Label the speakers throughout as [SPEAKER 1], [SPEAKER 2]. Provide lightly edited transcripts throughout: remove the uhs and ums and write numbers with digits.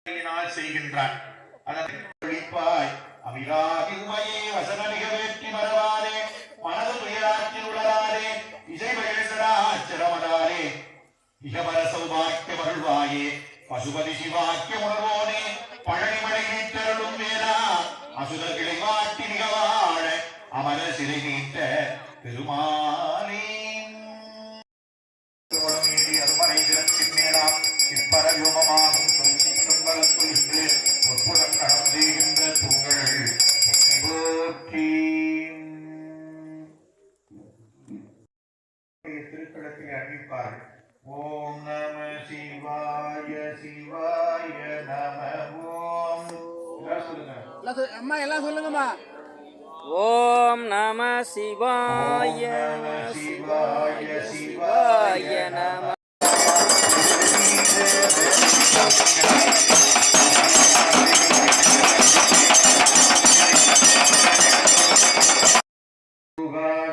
[SPEAKER 1] செய்கின்றான். அமிராகி உமையே வசனமிக வேற்றி மறவாதே மனது துயராற்றில் உளராதே இசை மகிழ்ந்தடாச்சரமதாரே இகபர சௌபாக்கிய மருள்வாயே பசுபதி சிவாக்கிய உணர்வோனே பழனிமலை நீட்டருளும் வேளா அசுதர்களை வாட்டி மிக வாழ அமர சிறை நீட்ட பெருமானே அருமனை திறத்தின் மேலாம் இப்பரயோகமாகும் துன்பலத்துயின்று ஒப்புடன் கடம் செய்கின்ற தூங்கள் போற்றி. திருக்களத்தில் அறிவிப்பார்கள். ஓம் நம சிவாய சிவாய நம. ஓம்
[SPEAKER 2] அம்மா எல்லாம் சொல்லுங்கம்மா.
[SPEAKER 3] ஓம் நம சிவாய
[SPEAKER 1] சிவாய
[SPEAKER 3] சிவாய நம.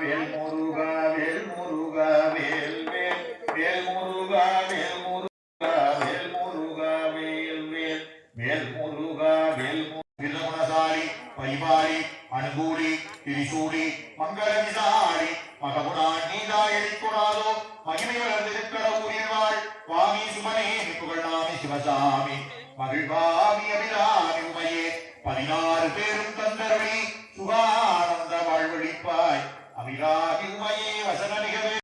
[SPEAKER 1] வேல் முருகா வேல் முருகா வேல் வேல் வேல் முருகா வேல் முருகா வேல் முருகா வேல் வேல் வேல் முருகா வேல் வில்லுணசாலி பரிபாலி அனுகூலி திரிசூலி மங்கள விசாரி மககுணா நீதாயளிக்குணாதோ மகிமை வளர்ந்திருக்கிற ஊரில் வாமி சுமனே புகழ்நாமி சிவசாமி மகிழ்வாமி அபிராமி உமையே 16 பேரும் தந்தருளி சுகானந்த வாழ்வழிப்பாய் அபிராமி உமையே வசன நிகழ்வு